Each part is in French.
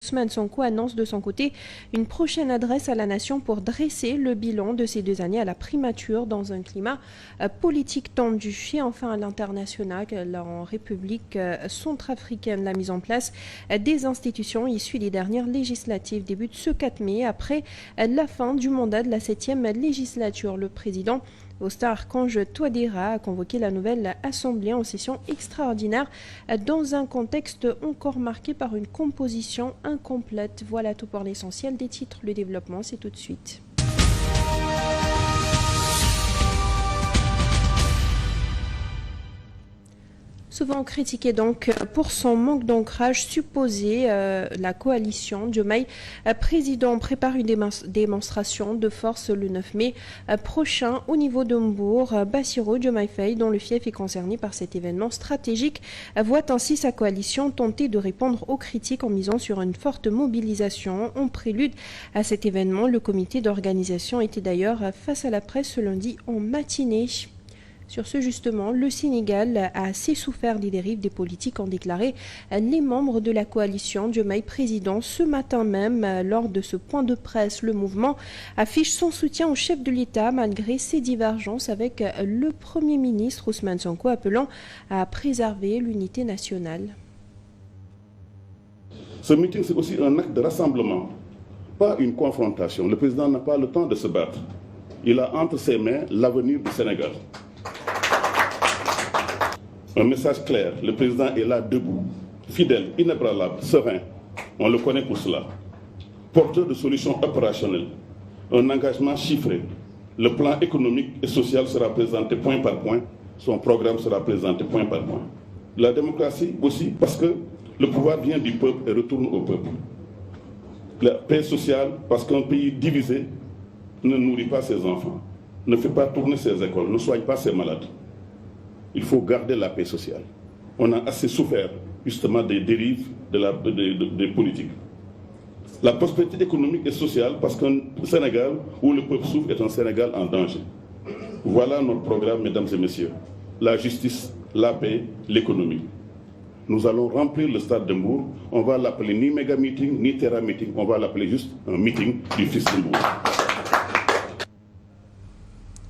Ousmane Sonko annonce de son côté une prochaine adresse à la nation pour dresser le bilan de ces 2 années à la primature dans un climat politique tendu. Et enfin à l'international, en République centrafricaine, la mise en place des institutions issues des dernières législatives débute ce 4 mai après la fin du mandat de la 7e législature. Le président Faustin Archange Touadéra a convoqué la nouvelle Assemblée en session extraordinaire dans un contexte encore marqué par une composition incomplète. Voilà tout pour l'essentiel des titres. Le développement, c'est tout de suite. Souvent critiquée donc pour son manque d'ancrage supposé, la coalition Diomaye président prépare une démonstration de force le 9 mai prochain au niveau de Mbour. Bassirou Diomaye Faye, dont le fief est concerné par cet événement stratégique, voit ainsi sa coalition tenter de répondre aux critiques en misant sur une forte mobilisation. En prélude à cet événement, le comité d'organisation était d'ailleurs face à la presse ce lundi en matinée. Sur ce justement, le Sénégal a assez souffert des dérives des politiques, ont déclaré les membres de la coalition Diomaye président. Ce matin même, lors de ce point de presse, le mouvement affiche son soutien au chef de l'État malgré ses divergences avec le Premier ministre Ousmane Sonko, appelant à préserver l'unité nationale. Ce meeting, c'est aussi un acte de rassemblement, pas une confrontation. Le président n'a pas le temps de se battre. Il a entre ses mains l'avenir du Sénégal. Un message clair, le président est là debout, fidèle, inébranlable, serein, on le connaît pour cela. Porteur de solutions opérationnelles, un engagement chiffré. Le plan économique et social sera présenté point par point, son programme sera présenté point par point. La démocratie aussi parce que le pouvoir vient du peuple et retourne au peuple. La paix sociale parce qu'un pays divisé ne nourrit pas ses enfants, ne fait pas tourner ses écoles, ne soigne pas ses malades. Il faut garder la paix sociale. On a assez souffert justement des dérives des politiques. La prospérité économique et sociale parce qu'un Sénégal où le peuple souffre est un Sénégal en danger. Voilà notre programme, mesdames et messieurs. La justice, la paix, l'économie. Nous allons remplir le stade de Mbour. On va l'appeler ni méga meeting, ni terra meeting. On va l'appeler juste un meeting du fils de Mbour.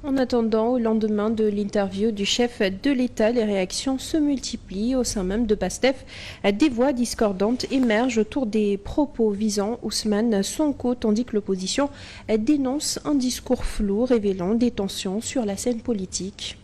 En attendant, au lendemain de l'interview du chef de l'État, les réactions se multiplient au sein même de PASTEF. Des voix discordantes émergent autour des propos visant Ousmane Sonko, tandis que l'opposition dénonce un discours flou révélant des tensions sur la scène politique.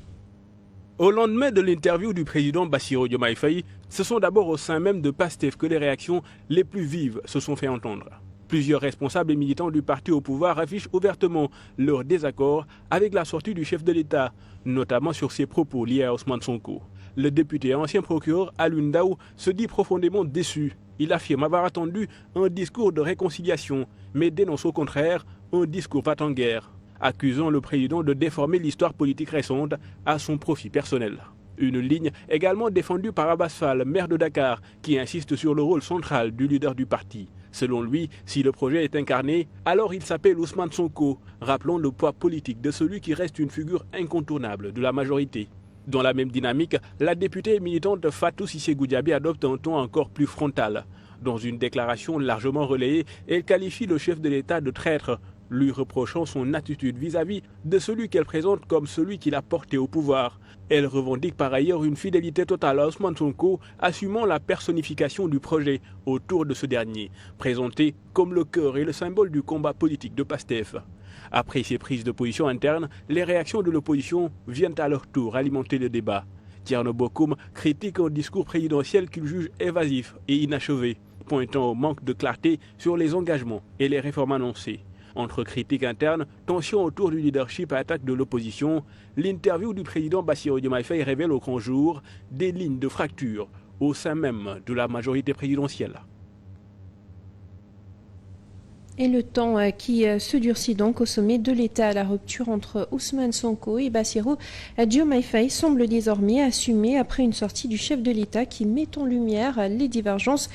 Au lendemain de l'interview du président Bassirou Diomaye Faye, ce sont d'abord au sein même de PASTEF que les réactions les plus vives se sont fait entendre. Plusieurs responsables et militants du parti au pouvoir affichent ouvertement leur désaccord avec la sortie du chef de l'État, notamment sur ses propos liés à Ousmane Sonko. Le député et ancien procureur Alioune Ndao se dit profondément déçu. Il affirme avoir attendu un discours de réconciliation, mais dénonce au contraire un discours va-t-en-guerre, accusant le président de déformer l'histoire politique récente à son profit personnel. Une ligne également défendue par Abbas Fall, maire de Dakar, qui insiste sur le rôle central du leader du parti. Selon lui, si le projet est incarné, alors il s'appelle Ousmane Sonko, rappelant le poids politique de celui qui reste une figure incontournable de la majorité. Dans la même dynamique, la députée et militante Fatou Cissé Goudiaby adopte un ton encore plus frontal. Dans une déclaration largement relayée, elle qualifie le chef de l'État de traître, lui reprochant son attitude vis-à-vis de celui qu'elle présente comme celui qui l'a porté au pouvoir. Elle revendique par ailleurs une fidélité totale à Ousmane Sonko, assumant la personnification du projet autour de ce dernier, présenté comme le cœur et le symbole du combat politique de PASTEF. Après ces prises de position internes, les réactions de l'opposition viennent à leur tour alimenter le débat. Thierno Bokoum critique un discours présidentiel qu'il juge évasif et inachevé, pointant au manque de clarté sur les engagements et les réformes annoncées. Entre critiques internes, tensions autour du leadership et attaques de l'opposition, l'interview du président Bassirou Diomaye Faye révèle au grand jour des lignes de fracture au sein même de la majorité présidentielle. Et le temps qui se durcit donc au sommet de l'État, la rupture entre Ousmane Sonko et Bassirou Diomaye Faye semble désormais assumée après une sortie du chef de l'État qui met en lumière les divergences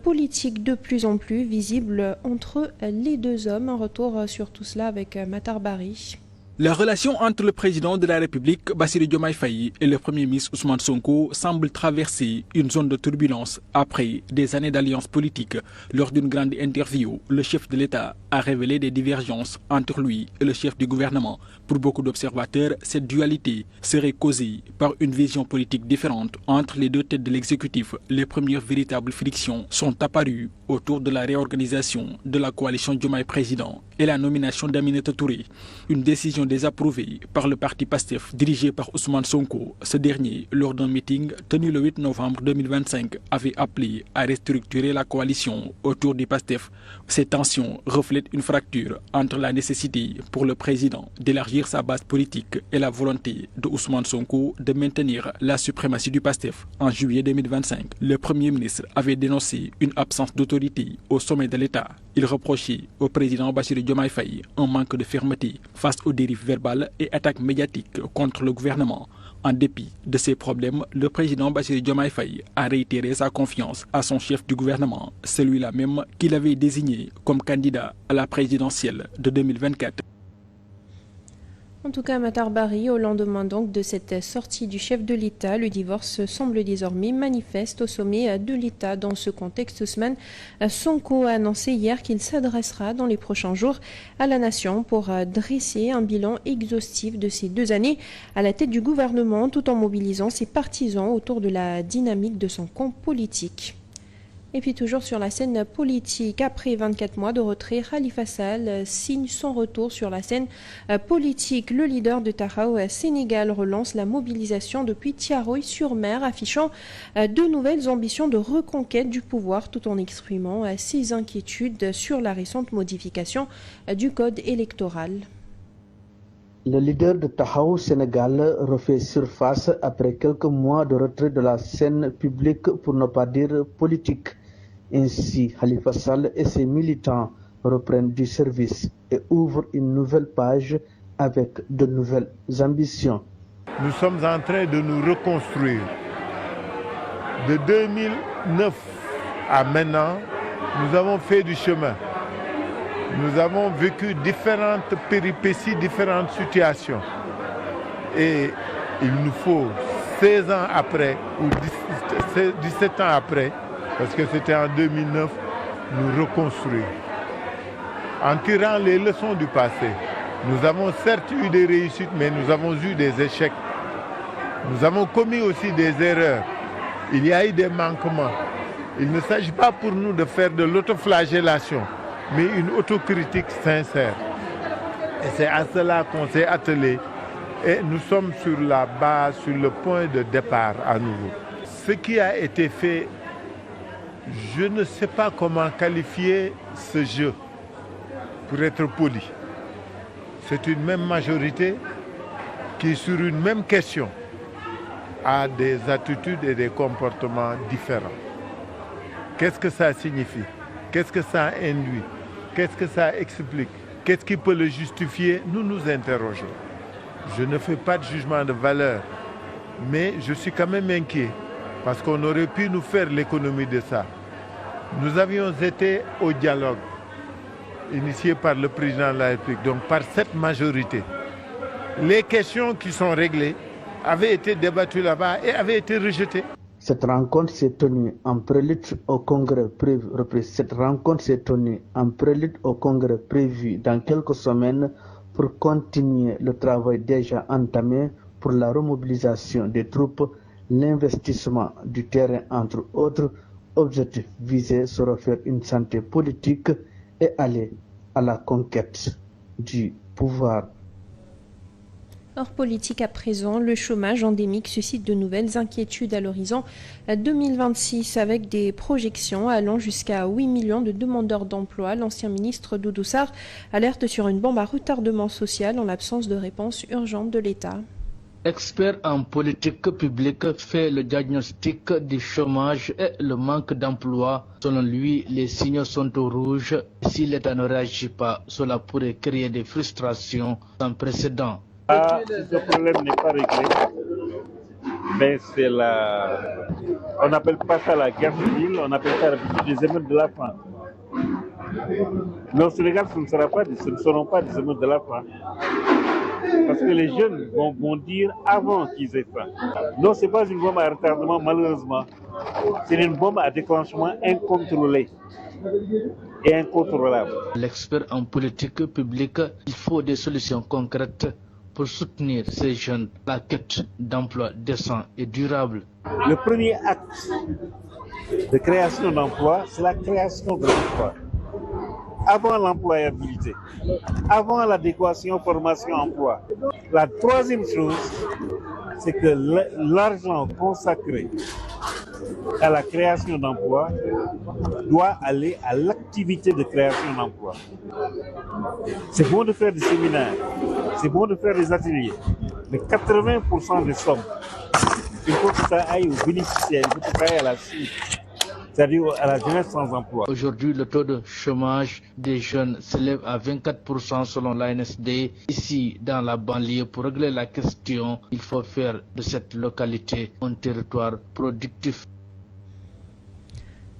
politiques de plus en plus visibles entre les deux hommes. Un retour sur tout cela avec Matar Bari. La relation entre le président de la République, Bassirou Diomaye Faye, et le premier ministre Ousmane Sonko semble traverser une zone de turbulence après des années d'alliance politique. Lors d'une grande interview, le chef de l'État a révélé des divergences entre lui et le chef du gouvernement. Pour beaucoup d'observateurs, cette dualité serait causée par une vision politique différente entre les deux têtes de l'exécutif. Les premières véritables frictions sont apparues autour de la réorganisation de la coalition Diomaye Président et la nomination d'Aminata Touré. Une décision désapprouvée par le parti PASTEF dirigé par Ousmane Sonko. Ce dernier, lors d'un meeting tenu le 8 novembre 2025, avait appelé à restructurer la coalition autour du PASTEF. Ces tensions reflètent une fracture entre la nécessité pour le président d'élargir sa base politique et la volonté de Ousmane Sonko de maintenir la suprématie du PASTEF. En juillet 2025, le Premier ministre avait dénoncé une absence d'autorité au sommet de l'État. Il reprochait au président Bassirou Diomaye Faye un manque de fermeté face aux dérives verbales et attaques médiatiques contre le gouvernement. En dépit de ces problèmes, le président Bassirou Diomaye Faye a réitéré sa confiance à son chef du gouvernement, celui-là même qu'il avait désigné comme candidat à la présidentielle de 2024. En tout cas, Matar Bari, au lendemain donc de cette sortie du chef de l'État, le divorce semble désormais manifeste au sommet de l'État. Dans ce contexte, Ousmane Sonko a annoncé hier qu'il s'adressera dans les prochains jours à la nation pour dresser un bilan exhaustif de ces 2 années à la tête du gouvernement, tout en mobilisant ses partisans autour de la dynamique de son camp politique. Et puis toujours sur la scène politique, après 24 mois de retrait, Khalifa Sall signe son retour sur la scène politique. Le leader de Taxawu Sénégal relance la mobilisation depuis Thiaroye-sur-Mer, affichant de nouvelles ambitions de reconquête du pouvoir tout en exprimant ses inquiétudes sur la récente modification du code électoral. Le leader de Taxawu Sénégal refait surface après quelques mois de retrait de la scène publique, pour ne pas dire politique. Ainsi, Khalifa Sall et ses militants reprennent du service et ouvrent une nouvelle page avec de nouvelles ambitions. Nous sommes en train de nous reconstruire. De 2009 à maintenant, nous avons fait du chemin. Nous avons vécu différentes péripéties, différentes situations. Et il nous faut 16 ans après, ou 17 ans après, parce que c'était en 2009, nous reconstruire. En tirant les leçons du passé, nous avons certes eu des réussites, mais nous avons eu des échecs. Nous avons commis aussi des erreurs. Il y a eu des manquements. Il ne s'agit pas pour nous de faire de l'autoflagellation, mais une autocritique sincère. Et c'est à cela qu'on s'est attelé. Et nous sommes sur la base, sur le point de départ à nouveau. Ce qui a été fait, je ne sais pas comment qualifier ce jeu, pour être poli. C'est une même majorité qui, sur une même question, a des attitudes et des comportements différents. Qu'est-ce que ça signifie? Qu'est-ce que ça induit? Qu'est-ce que ça explique? Qu'est-ce qui peut le justifier? Nous nous interrogeons. Je ne fais pas de jugement de valeur, mais je suis quand même inquiet parce qu'on aurait pu nous faire l'économie de ça. Nous avions été au dialogue initié par le président de la République, donc par cette majorité. Les questions qui sont réglées avaient été débattues là-bas et avaient été rejetées. Cette rencontre s'est tenue en prélude au congrès prévu dans quelques semaines pour continuer le travail déjà entamé pour la remobilisation des troupes, l'investissement du terrain, entre autres objectifs visés se refaire une santé politique et aller à la conquête du pouvoir. Hors politique à présent, le chômage endémique suscite de nouvelles inquiétudes à l'horizon 2026 avec des projections allant jusqu'à 8 millions de demandeurs d'emploi. L'ancien ministre Doudou Sarr alerte sur une bombe à retardement social en l'absence de réponse urgente de l'État. Expert en politique publique fait le diagnostic du chômage et le manque d'emploi. Selon lui, les signaux sont au rouge. Si l'État ne réagit pas, cela pourrait créer des frustrations sans précédent. Ce problème n'est pas réglé, mais c'est on n'appelle pas ça la guerre civile, on appelle ça des émeutes de la faim. Mais au Sénégal, ce ne seront pas des émeutes de la faim. Parce que les jeunes vont bondir avant qu'ils aient faim. Non, ce n'est pas une bombe à retardement, malheureusement. C'est une bombe à déclenchement incontrôlé et incontrôlable. L'expert en politique publique, il faut des solutions concrètes pour soutenir ces jeunes, la quête d'emplois décents et durables. Le premier acte de création d'emplois, c'est la création de l'emploi. Avant l'employabilité, avant l'adéquation formation-emploi. La troisième chose, c'est que l'argent consacré à la création d'emplois doit aller à l'activité de création d'emplois. C'est bon de faire des séminaires, c'est bon de faire des ateliers, mais 80% des sommes, il faut que ça aille aux bénéficiaires, il faut que ça aille à la cible, c'est-à-dire à la jeunesse sans emploi. Aujourd'hui, le taux de chômage des jeunes s'élève à 24% selon l'ANSD. Ici, dans la banlieue, pour régler la question, il faut faire de cette localité un territoire productif.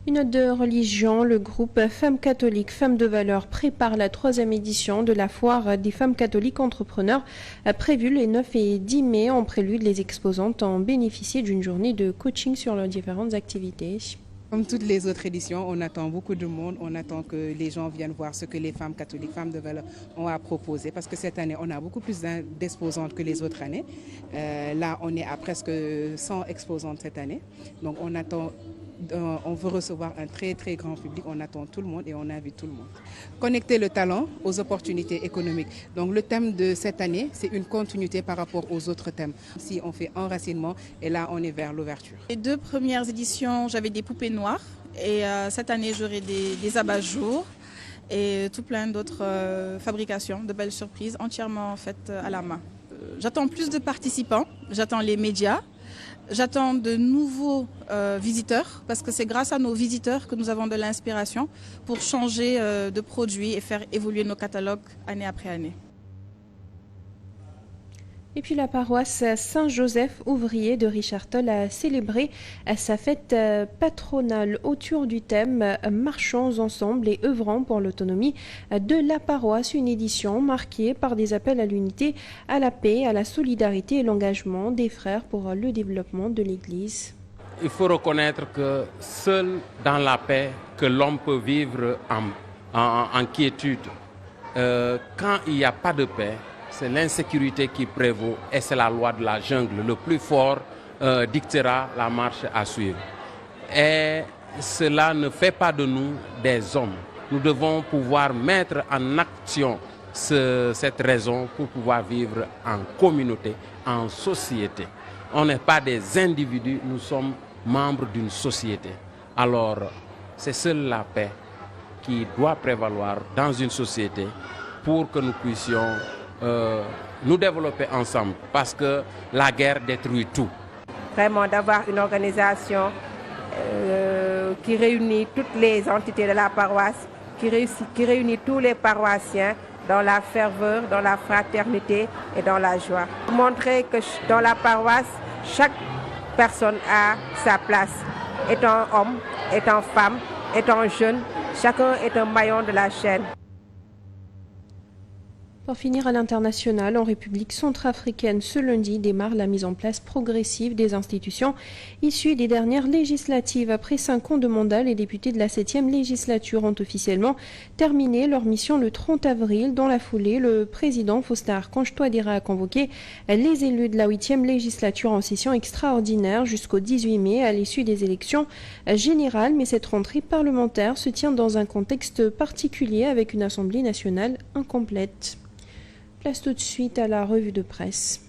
Une note de religion, le groupe Femmes catholiques, Femmes de valeur prépare la 3e édition de la foire des femmes catholiques entrepreneurs prévue les 9 et 10 mai. En prélude, les exposantes ont bénéficié d'une journée de coaching sur leurs différentes activités. Comme toutes les autres éditions, on attend beaucoup de monde, on attend que les gens viennent voir ce que les femmes catholiques, femmes de valeur ont à proposer. Parce que cette année, on a beaucoup plus d'exposantes que les autres années. Là, on est à presque 100 exposantes cette année. Donc on attend, on veut recevoir un très très grand public, on attend tout le monde et on invite tout le monde. Connecter le talent aux opportunités économiques. Donc le thème de cette année, c'est une continuité par rapport aux autres thèmes. Si on fait enracinement et là on est vers l'ouverture. Les 2 premières éditions, j'avais des poupées noires et cette année j'aurai des abat-jours et tout plein d'autres fabrications, de belles surprises entièrement faites à la main. J'attends plus de participants, j'attends les médias. J'attends de nouveaux visiteurs parce que c'est grâce à nos visiteurs que nous avons de l'inspiration pour changer de produits et faire évoluer nos catalogues année après année. Et puis la paroisse Saint-Joseph ouvrier de Richardton a célébré sa fête patronale autour du thème « Marchons ensemble et œuvrons pour l'autonomie de la paroisse », une édition marquée par des appels à l'unité, à la paix, à la solidarité et l'engagement des frères pour le développement de l'Église. Il faut reconnaître que seul dans la paix que l'homme peut vivre en quiétude. Quand il n'y a pas de paix, c'est l'insécurité qui prévaut et c'est la loi de la jungle. Le plus fort dictera la marche à suivre. Et cela ne fait pas de nous des hommes. Nous devons pouvoir mettre en action cette raison pour pouvoir vivre en communauté, en société. On n'est pas des individus, nous sommes membres d'une société. Alors, c'est seule la paix qui doit prévaloir dans une société pour que nous puissions nous développer ensemble, parce que la guerre détruit tout. Vraiment d'avoir une organisation qui réunit toutes les entités de la paroisse, qui réunit tous les paroissiens dans la ferveur, dans la fraternité et dans la joie. Montrer que dans la paroisse, chaque personne a sa place. Étant homme, étant femme, étant jeune, chacun est un maillon de la chaîne. Pour finir, à l'international, en République centrafricaine, ce lundi démarre la mise en place progressive des institutions issues des dernières législatives. Après 5 ans de mandat, les députés de la 7e législature ont officiellement terminé leur mission le 30 avril. Dans la foulée, le président Faustin Archange Touadéra a convoqué les élus de la 8e législature en session extraordinaire jusqu'au 18 mai à l'issue des élections générales. Mais cette rentrée parlementaire se tient dans un contexte particulier avec une Assemblée nationale incomplète. Place tout de suite à la revue de presse.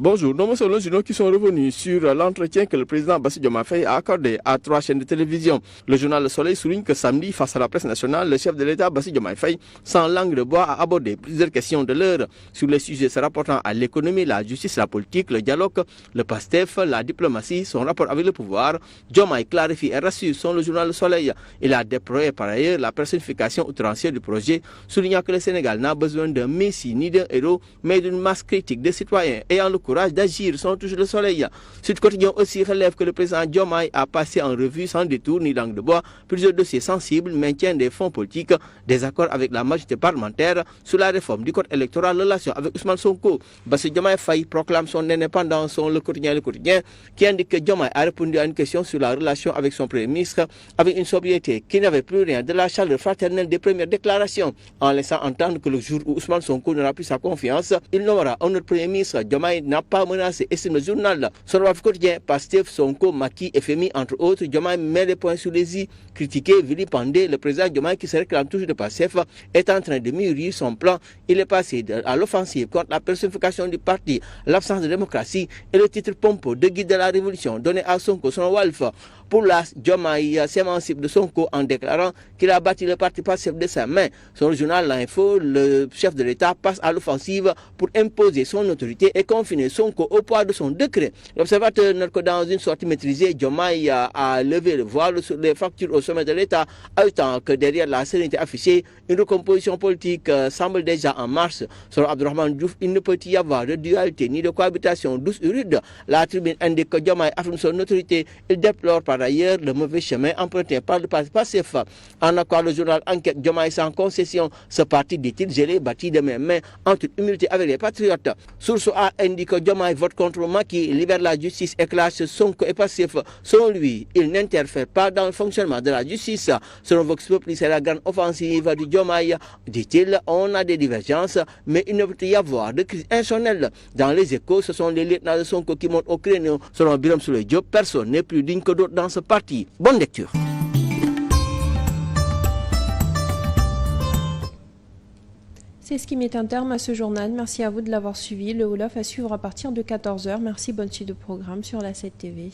Bonjour, nous sommes les journaux qui sont revenus sur l'entretien que le président Bassirou Diomaye Faye a accordé à 3 chaînes de télévision. Le journal Le Soleil souligne que samedi, face à la presse nationale, le chef de l'État Bassirou Diomaye Faye, sans langue de bois, a abordé plusieurs questions de l'heure sur les sujets se rapportant à l'économie, la justice, la politique, le dialogue, le PASTEF, la diplomatie, son rapport avec le pouvoir. Diomaye clarifie et rassure selon le journal Le Soleil. Il a déployé par ailleurs la personnification outrancière du projet, soulignant que le Sénégal n'a besoin d'un messie ni d'un héros, mais d'une masse critique des citoyens ayant le courage courage d'agir, selon toujours Le Soleil. Sud Quotidien aussi relève que le président Diomaye a passé en revue sans détour ni langue de bois plusieurs dossiers sensibles, maintien des fonds politiques, des accords avec la majorité parlementaire sur la réforme du code électoral, relation avec Ousmane Sonko. Bassirou Diomaye Faye proclame son indépendance, selon Le Quotidien qui indique que Diomaye a répondu à une question sur la relation avec son premier ministre avec une sobriété qui n'avait plus rien de la chaleur fraternelle des premières déclarations, en laissant entendre que le jour où Ousmane Sonko n'aura plus sa confiance, il nommera un autre premier ministre. Diomaye n'a pas menacé, estime le journal. Sur le quotidien, Pastef, Sonko, Macky, FMI, entre autres, Diomaye met les points sur les i. Critiqué, vilipendé, le président Diomaye, qui se réclame toujours de Pastef, est en train de mûrir son plan. Il est passé à l'offensive contre la personnification du parti, l'absence de démocratie et le titre pompeux de guide de la révolution donné à Sonko selon Walf. Pour la Diomaye s'émancipe de Sonko en déclarant qu'il a bâti le parti Pastef de sa main. Sur le journal L'Info, le chef de l'État passe à l'offensive pour imposer son autorité et confiner Sonko au poids de son décret. L'observateur note que dans une sortie maîtrisée, Diomaye a levé le voile sur les factures au sommet de l'État, ajoutant que derrière la sérénité affichée, une recomposition politique semble déjà en marche. Selon Abdourahmane Diouf, il ne peut y avoir de dualité ni de cohabitation douce et rude. La tribune indique que Diomaye affirme son autorité. Il déplore par ailleurs le mauvais chemin emprunté par le parti Pastef. En accord, le journal Enquête, Diomaye sans concession. Ce parti, dit-il, je l'ai bâti de mes mains en toute humilité avec les patriotes. Source A indique que Diomaye vote contre Macky, libère la justice et classe Sonko et Pastef. Selon lui, il n'interfère pas dans le fonctionnement de la justice. Selon Vox Populi, c'est la grande offensive du Diomaye. Dit-il, on a des divergences, mais il ne peut y avoir de crise insonnelle. Dans les Échos, ce sont les lieutenants de Sonko qui montent au créneau. Selon Birame Souleye Diop, personne n'est plus digne que d'autres dans ce parti. Bonne lecture. C'est ce qui met un terme à ce journal. Merci à vous de l'avoir suivi. Le Wolof à suivre à partir de 14h. Merci, bonne suite de programme sur la 7 TV.